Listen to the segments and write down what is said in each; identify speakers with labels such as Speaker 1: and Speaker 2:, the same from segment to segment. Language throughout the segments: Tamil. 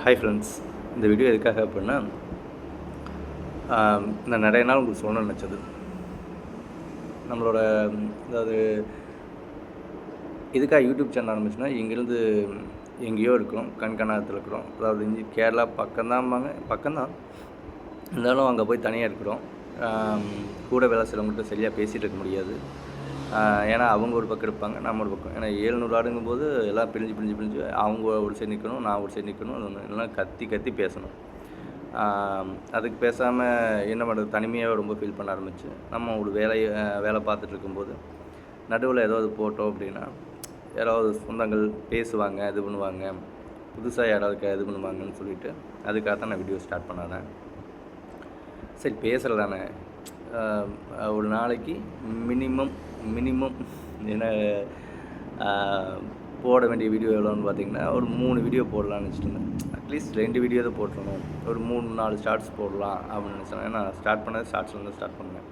Speaker 1: ஹாய் ஃப்ரெண்ட்ஸ், இந்த வீடியோ எதுக்காக அப்படின்னா, நான் நிறைய நாள் உங்களுக்கு சொல்லணும்னு நினச்சது. நம்மளோட அதாவது எதுக்காக யூடியூப் சேனல் ஆரம்பிச்சுன்னா, இங்கேருந்து எங்கேயோ இருக்கிறோம், கண்காணாத்தில் இருக்கிறோம். அதாவது இங்கே கேரளா பக்கம்தான் இருந்தாலும் அங்கே போய் தனியாக இருக்கிறோம். கூட வேலை செய்கிறவங்கள்ட்ட சரியாக பேசிகிட்டு இருக்க முடியாது. ஏன்னா அவங்க ஒரு பக்கம் இருப்பாங்க, நம்ம ஒரு பக்கம். ஏன்னா 700 ஆடுங்கும்போது எல்லாம் பிரிஞ்சு அவங்க ஒரு சைடு நிற்கணும், நான் ஒரு சைடு நிற்கணும். அது ஒன்று எல்லாம் கத்தி பேசணும். அதுக்கு பேசாமல் என்ன பண்ணுறது, தனிமையாக ரொம்ப ஃபீல் பண்ண ஆரம்பிச்சு. நம்ம ஒரு வேலை பார்த்துட்டு இருக்கும்போது நடுவில் ஏதாவது போட்டோம் அப்படின்னா யாராவது சொந்தங்கள் பேசுவாங்க, இது பண்ணுவாங்க, புதுசாக யாராவது இது பண்ணுவாங்கன்னு சொல்லிவிட்டு அதுக்காக தான் நான் வீடியோ ஸ்டார்ட் பண்ணேன். சரி பேசுகிறது தானே, ஒரு நாளைக்கு மினிமம் என்ன போட வேண்டிய வீடியோ எவ்வளோன்னு பார்த்தீங்கன்னா, ஒரு 3 வீடியோ போடலான்னு நினச்சிட்டு அட்லீஸ்ட் 2 வீடியோ தான் போட்டுருணும், ஒரு 3-4 ஷார்ட்ஸ் போடலாம் அப்படின்னு நினச்சேன். ஏன்னா ஸ்டார்ட் பண்ணது ஷார்ட்ஸ்லேருந்து ஸ்டார்ட் பண்ணேன்.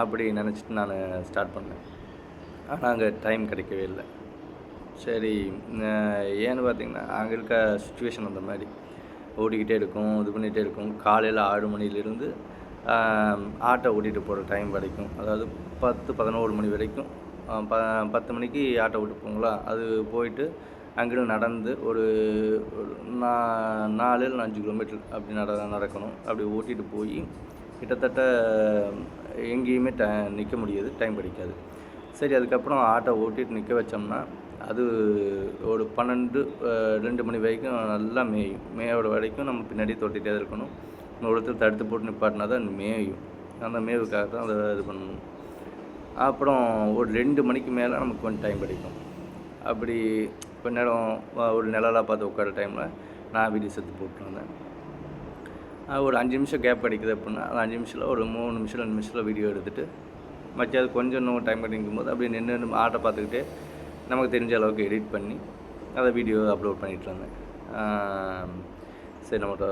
Speaker 1: அப்படி நினச்சிட்டு நான் ஸ்டார்ட் பண்ணேன். ஆனால் அங்கே டைம் கிடைக்கவே இல்லை. சரி ஏன்னு பார்த்தீங்கன்னா, அங்கே இருக்க சுச்சுவேஷன் அந்த மாதிரி ஓடிக்கிட்டே இருக்கும், இது பண்ணிகிட்டே இருக்கும். காலையில் 6 மணிலேருந்து ஆட்டோ ஓட்டிகிட்டு போகிற டைம் வரைக்கும், அதாவது 10-11 மணி வரைக்கும். 10 மணிக்கு ஆட்டோ ஓட்டு போங்களா, அது போயிட்டு அங்கேருந்து நடந்து ஒரு 4 இல்லை 5 கிலோமீட்டர் அப்படி நடக்கணும். அப்படி ஓட்டிகிட்டு போய் கிட்டத்தட்ட எங்கேயுமே நிற்க முடியாது, டைம் கிடைக்காது. சரி அதுக்கப்புறம் ஆட்டோ ஓட்டிகிட்டு நிற்க வச்சோம்னா அது ஒரு 12-2 மணி வரைக்கும் நல்லா மேயோட வரைக்கும் நம்ம பின்னாடி தொட்டிகிட்டே இருக்கணும். ஒருத்தர் தடுத்து போட்டு நிப்பாட்டினா தான் மேயும். அந்த மேவுக்காக தான் அதை இது பண்ணணும். அப்புறம் ஒரு 2 மணிக்கு மேலே நமக்கு கொஞ்சம் டைம் கிடைக்கும். அப்படி கொஞ்ச நேரம் ஒரு நிழலாக பார்த்து உட்கார டைமில் நான் வீடியோஸ் எடுத்து போட்டுருந்தேன். ஒரு 5 நிமிஷம் கேப் கிடைக்குது அப்படின்னா அந்த 5 நிமிஷத்தில் ஒரு 3 நிமிஷம் 2 நிமிஷத்தில் வீடியோ எடுத்துகிட்டு மற்றது கொஞ்சம் இன்னும் டைம் கிடைக்கும் போது அப்படியே நின்று ஆட்டை பார்த்துக்கிட்டே நமக்கு தெரிஞ்ச அளவுக்கு எடிட் பண்ணி அதை வீடியோ அப்லோட் பண்ணிகிட்டு இருந்தேன். சரி நம்மளோட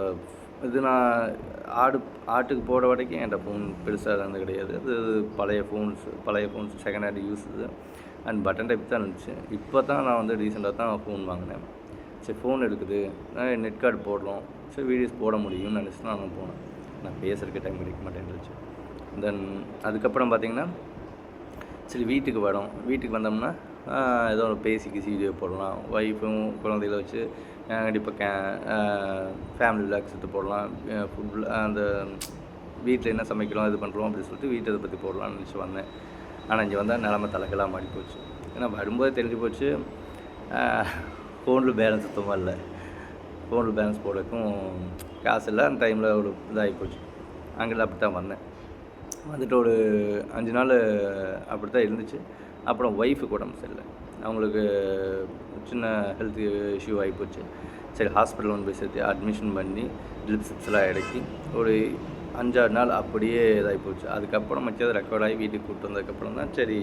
Speaker 1: இது நான் ஆட்டுக்கு போட வரைக்கும் என்கிட்ட ஃபோன் பெருசாக இருந்தது கிடையாது. அது பழைய phones second hand use and button type தான் இருந்துச்சு. இப்போ தான் நான் ரீசெண்டாக தான் ஃபோன் வாங்கினேன். சரி ஃபோன் எடுக்குது, நெட் கார்டு போடுறோம், சரி வீடியோஸ் போட முடியும்னு நினச்சி நான் போனேன். நான் பேசுகிறதுக்கு டைம் கிடைக்க மாட்டேன்ருச்சு. தென் அதுக்கப்புறம் பார்த்திங்கன்னா சரி வீட்டுக்கு வந்தோம்னா ஏதோ ஒரு பேசிக்கு வீடியோ போடலாம், ஒய்ஃபும் குழந்தைகளை வச்சு கண்டிப்பாக ஃபேமிலி விளாக்ஸ் எடுத்து போடலாம், ஃபுட் அந்த வீட்டில் என்ன சமைக்கிறோம் இது பண்ணுறோம் அப்படின்னு சொல்லிட்டு வீட்டை பற்றி போடலாம்னு நினச்சி வந்தேன். ஆனால் இங்கே வந்தால் நிலமை தலைக்கெல்லாம் மாறி போச்சு. ஏன்னா வரும்போது தெரிஞ்சு போச்சு ஃபோனில் பேலன்ஸ் சுத்தமாக இல்லை. ஃபோனில் பேலன்ஸ் போடுறதுக்கும் காசு இல்லை. அந்த டைமில் ஒரு இதாகி போச்சு. அங்கே அப்படி தான் வந்தேன். வந்துட்டு ஒரு 5 நாள் அப்படி தான் இருந்துச்சு. அப்புறம் ஒய்ஃபுக்கு உடம்பு சரியில்லை, அவங்களுக்கு சின்ன ஹெல்த் இஷ்யூ ஆகிப்போச்சு. சரி ஹாஸ்பிட்டல் போய் சேர்த்து அட்மிஷன் பண்ணி ட்ரிப் சிப்ஸ்லாம் இறக்கி ஒரு 5-6 நாள் அப்படியே இதாகி போச்சு. அதுக்கப்புறம் மச்சது ரெக்கார்ட் ஆகி வீட்டுக்கு கூப்பிட்டு வந்ததுக்கப்புறம் தான் சரி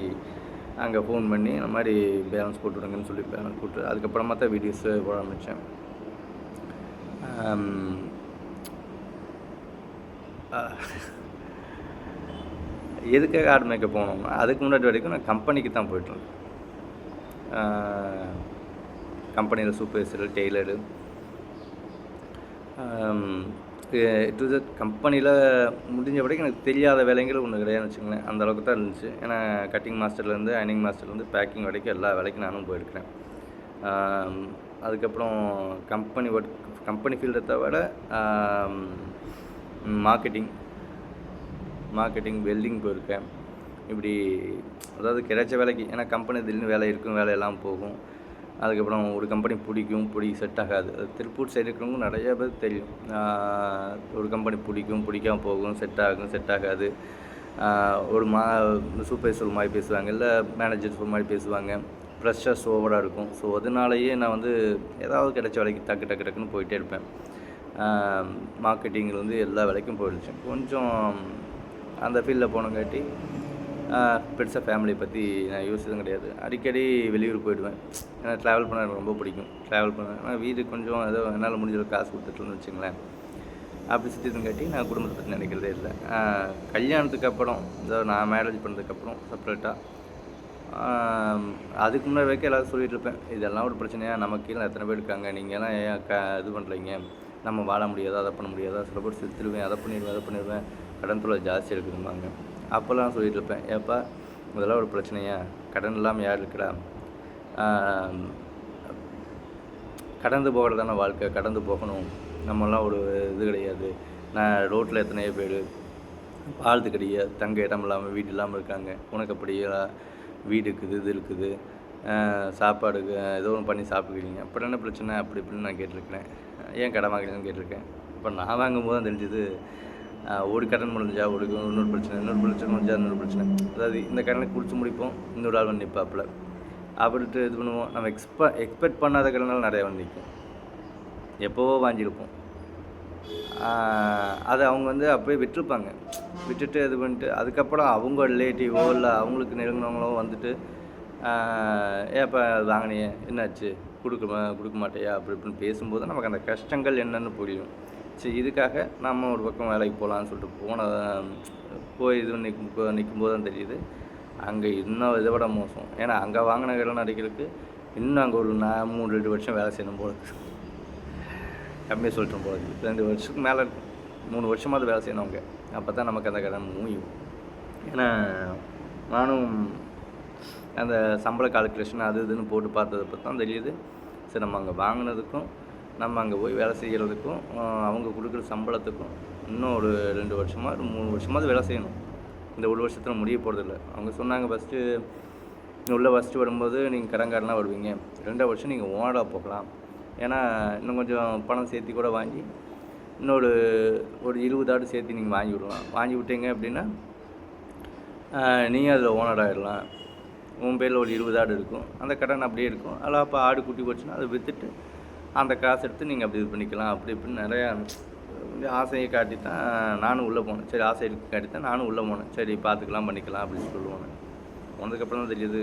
Speaker 1: அங்கே ஃபோன் பண்ணி இந்த மாதிரி பேலன்ஸ் போட்டு விடுங்கன்னு சொல்லி பேலன்ஸ் போட்டு அதுக்கப்புறமா தான் வீடியோஸ் போட ஆரம்பித்தேன். எதுக்காக ஆடு மேய்க்க போனோம்னா, அதுக்கு முன்னாடி வரைக்கும் நான் கம்பெனிக்கு தான் போய்ட்டுருந்தேன். கம்பெனியில் சூப்பர்வைசர், டெய்லரு, டு த கம்பெனியில் முடிஞ்ச வரைக்கும் எனக்கு தெரியாத வேலைங்கள் ஒன்று கிடையாதுன்னு வச்சுக்கோங்களேன். அந்தளவுக்கு தான் இருந்துச்சு. ஏன்னா கட்டிங் மாஸ்டர்லேருந்து அயனிங் மாஸ்டர்லேருந்து பேக்கிங் வரைக்கும் எல்லா வேலைக்கும் நானும் போயிருக்கிறேன். அதுக்கப்புறம் கம்பெனி ஃபீல்டை தவிர மார்க்கெட்டிங் வெல்டிங் போயிருக்கேன். இப்படி அதாவது கிடைச்ச வேலைக்கு, ஏன்னா கம்பெனி திடீர்னு வேலை இருக்கும், வேலையெல்லாம் போகும். அதுக்கப்புறம் ஒரு கம்பெனி பிடிக்கும், செட் ஆகாது. அது திருப்பூர் சைடு இருக்கிறவங்க நிறைய பேர் தெரியும். ஒரு கம்பெனி பிடிக்காமல் போகும், செட் ஆகாது. ஒரு சூப்பர்வைசர் ஒரு மாதிரி பேசுவாங்க, இல்லை மேனேஜர்ஸ் ஒரு மாதிரி பேசுவாங்க, ப்ரெஷர்ஸ் ஓவராக இருக்கும். ஸோ அதனாலேயே நான் ஏதாவது கிடைச்ச வேலைக்கு டக்குன்னு போயிட்டே இருப்பேன். மார்க்கெட்டிங்கில் எல்லா வேலைக்கும் போயிடுச்சு. கொஞ்சம் அந்த ஃபீல்டில் போனங்காட்டி பெருசாக ஃபேமிலியை பற்றி நான் யோசிச்சதும் கிடையாது. அடிக்கடி வெளியூர் போயிடுவேன். ஏன்னா ட்ராவல் பண்ண எனக்கு ரொம்ப பிடிக்கும். ஆனால் வீட்டுக்கு கொஞ்சம் ஏதோ என்னால் முடிஞ்ச காசு கொடுத்துட்டுன்னு வச்சுங்களேன். அப்படி சுற்றிதுங்காட்டி நான் குடும்பத்தை பற்றி நினைக்கிறதே இல்லை. கல்யாணத்துக்கு அப்புறம், நான் மேரேஜ் பண்ணதுக்கப்புறம் செப்பரேட்டாக அதுக்கு முன்னாடி வரைக்கும் எல்லோரும் சொல்லிகிட்டு இருப்பேன், இதெல்லாம் ஒரு பிரச்சனையா, நமக்கு கீழே எத்தனை பேர் இருக்காங்க, நீங்கள்லாம் ஏன் இது பண்ணுறீங்க, நம்ம வாழ முடியாதா, அதை பண்ண முடியாதா, சில பேர் செத்துருவேன், அதை பண்ணிடுவேன், கடன் தொல்லை ஜாஸ்தி இருக்குதும்பாங்க. அப்போல்லாம் சொல்லிகிட்டு இருப்பேன், ஏப்பா இதெல்லாம் ஒரு பிரச்சனையா, கடன் இல்லாமல் யார் இருக்கிறா, கடந்து போகிறது தானே வாழ்க்கை, கடந்து போகணும், நம்மளாம் ஒரு இது கிடையாது. நான் ரோட்டில் எத்தனையோ பேர் வாழ்த்து கிடையாது, தங்க இடம் இல்லாமல் வீடு இல்லாமல் இருக்காங்க, உனக்கு அப்படியே வீடு இருக்குது, இது இருக்குது, சாப்பாடுக்கு ஏதோ ஒன்று பண்ணி சாப்பிடுவீங்க, அப்புறம் என்ன பிரச்சனை அப்படி இப்படின்னு நான் கேட்டிருக்கிறேன். ஏன் கடன் வாங்குறீங்கன்னு கேட்டிருக்கேன். இப்போ நான் வாங்கும்போது தான் தெரிஞ்சுது, ஒரு கடன் முடிஞ்சா இன்னொரு பிரச்சனை முடிஞ்சா இன்னொரு பிரச்சனை. அதாவது இந்த கடனை குடிச்சு முடிப்போம், இன்னொரு ஆள் வந்து நிற்பாப்பில் அப்படின்ட்டு இது பண்ணுவோம். நம்ம எக்ஸ்பெக்ட் பண்ணாத கடனால் நிறையா வந்து நிற்கும், எப்போவோ வாங்கியிருப்போம். அதை அவங்க வந்து அப்படியே விட்டுட்டு இது பண்ணிட்டு அதுக்கப்புறம் அவங்க ரிலேட்டிவோ இல்லை அவங்களுக்கு நெருங்கினவங்களோ வந்துட்டு ஏப்பா அது வாங்கினியே என்னாச்சு, கொடுக்க மாட்டேயா அப்படி இப்படின்னு பேசும்போது நமக்கு அந்த கஷ்டங்கள் என்னென்னு புரியும். சரி, இதுக்காக நம்ம ஒரு பக்கம் வேலைக்கு போகலான்னு சொல்லிட்டு போய் இது நிற்கும்போது தான் தெரியுது, அங்கே இன்னும் இதை விட மோசம். ஏன்னா அங்கே வாங்கின கடன் அடிக்கிறதுக்கு இன்னும் அங்கே ஒரு 3-2 வருஷம் வேலை செய்யணும் போல இருக்குது. கம்மியாக சொல்லிட்டோம் போல இருக்குது. 2 வருஷத்துக்கு மேலே இருக்கும், 3 வருஷமாவது வேலை செய்யணும் அவங்க. அப்போ தான் நமக்கு அந்த கடன் மூயும். ஏன்னா நானும் அந்த சம்பள கால்குலேஷன் அது இதுன்னு போட்டு பார்த்ததுக்கு தான் தெரியுது, சரி நம்ம அங்கே வாங்கினதுக்கும் நம்ம அங்கே போய் வேலை செய்கிறதுக்கும் அவங்க கொடுக்குற சம்பளத்துக்கும் இன்னும் ஒரு 2 வருஷமாக 3 வருஷமாவது வேலை செய்யணும். இந்த 1 வருஷத்தில் முடிய போகிறதில்ல. அவங்க சொன்னாங்க ஃபஸ்ட்டு வரும்போது நீங்கள் கடன்காரனாக வருவீங்க, 2 வருஷம் நீங்கள் ஓனராக போகலாம், ஏன்னா இன்னும் கொஞ்சம் பணம் சேர்த்து கூட வாங்கி இன்னொரு 20 ஆடு சேர்த்து நீங்கள் வாங்கி விட்டீங்க அப்படின்னா நீங்கள் அதில் ஓனர் ஆகிடலாம். உன் பேரில் ஒரு 20 ஆடு இருக்கும், அந்த கடன் அப்படியே இருக்கும். அதில் அப்போ ஆடு குட்டி போச்சுன்னா அதை விற்றுட்டு அந்த காசு எடுத்து நீங்கள் அப்படி இது பண்ணிக்கலாம். அப்படி இப்படின்னு நிறையா ஆசையை காட்டி தான் நானும் உள்ளே போனேன். சரி, ஆசையை காட்டி தான் நானும் உள்ளே போனேன். சரி பார்த்துக்கலாம் பண்ணிக்கலாம் அப்படின்னு சொல்லுவாங்க. போனதுக்கப்புறம் தான் தெரியுது,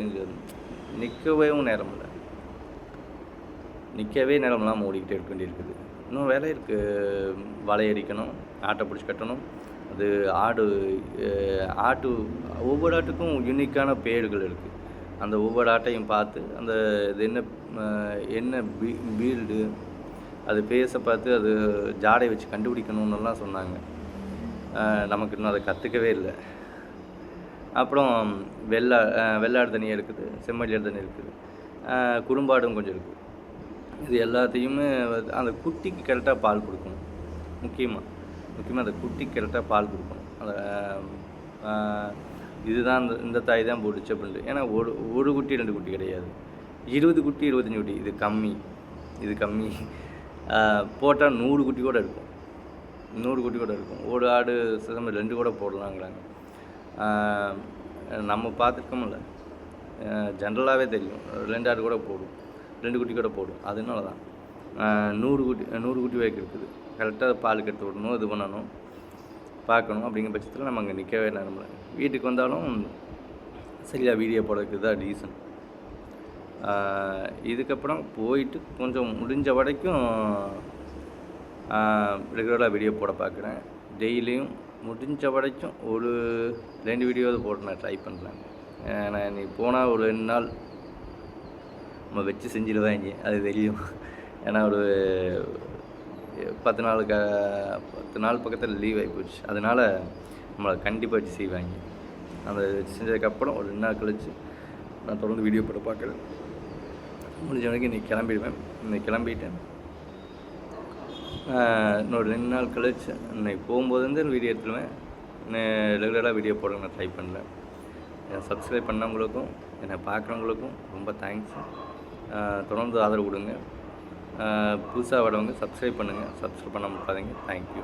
Speaker 1: நிற்கவே நேரம்லாம் ஓடிக்கிட்டே இருக்க வேண்டியிருக்குது. இன்னும் வேலை இருக்குது, வலையடிக்கணும், ஆட்டை பிடிச்சி கட்டணும். அது ஆட்டு ஒவ்வொரு ஆட்டுக்கும் யூனிக்கான பேர்கள் இருக்குது. அந்த ஒவ்வொரு ஆட்டையும் பார்த்து அந்த இது என்ன பீல்டு அது பார்த்து அது ஜாடை வச்சு கண்டுபிடிக்கணுன்னெல்லாம் சொன்னாங்க. நமக்கு இன்னும் அதை கற்றுக்கவே இல்லை. அப்புறம் வெள்ளாடு தனியாக இருக்குது, செம்மறியாடு தனியாக இருக்குது, குறும்பாடும் கொஞ்சம் இருக்குது. இது எல்லாத்தையுமே அந்த குட்டிக்கு கரெக்டாக பால் கொடுக்கணும். முக்கியமாக அந்த குட்டிக்கு கரெக்டாக பால் கொடுக்கணும். அந்த இதுதான் இந்த தாய் தான் போட்டுச்சு அப்படின்ட்டு. ஏன்னா ஒரு குட்டி 2 குட்டி கிடையாது, 20 குட்டி 25 குட்டி. இது கம்மி போட்டால் 100 குட்டி கூட இருக்கும். ஒரு ஆடு சில 2 கூட போடலாங்கிறாங்க. நம்ம பார்த்துருக்கோம்ல, ஜென்ரலாகவே தெரியும், 2 ஆடு கூட போடும், 2 குட்டி கூட போடும். அதனால தான் 100 குட்டி வரைக்கும் இருக்குது. கரெக்டாக பால் கெடுத்து விடணும், இது பண்ணணும், பார்க்கணும். அப்படிங்கிற பட்சத்தில் நம்ம அங்கே நிற்கவே இல்லை. நம்மளை வீட்டுக்கு வந்தாலும் சரியாக வீடியோ போடுறதுக்கு தான் ரீசன். இதுக்கப்புறம் போயிட்டு கொஞ்சம் முடிஞ்ச வரைக்கும் ரெகுலராக வீடியோ போட பார்க்குறேன். டெய்லியும் முடிஞ்ச வரைக்கும் ஒரு 2 வீடியோவது போட நான் ட்ரை பண்ணுறேன். ஏன்னா நீ போனால் ஒரு 2 நாள் நம்ம வச்சு செஞ்சிடுவாங்க, அது தெரியும். ஏன்னா ஒரு 10 நாள் பக்கத்தில் லீவ் ஆகி போச்சு. அதனால் நம்மளை கண்டிப்பாக வச்சு செய்வாங்க. அந்த செஞ்சதுக்கப்புறம் ஒரு 2 நாள் கழித்து நான் தொடர்ந்து வீடியோ போட பார்க்குறேன். முடிஞ்ச வரைக்கும் இன்றைக்கி கிளம்பிட்டேன். இன்னொரு 2 நாள் கழிச்சு இன்னைக்கு போகும்போது வந்து வீடியோ எடுத்துடுவேன். ரெகுலராக வீடியோ போட நான் ட்ரை பண்ணுறேன். என்னை சப்ஸ்கிரைப் பண்ணவங்களுக்கும் என்னை பார்க்குறவங்களுக்கும் ரொம்ப தேங்க்ஸ். தொடர்ந்து ஆதரவு கொடுங்க. புதுசாக வரவங்க சப்ஸ்கிரைப் பண்ணுங்கள், சப்ஸ்கிரைப் பண்ண முடியாதீங்க. தேங்க்யூ.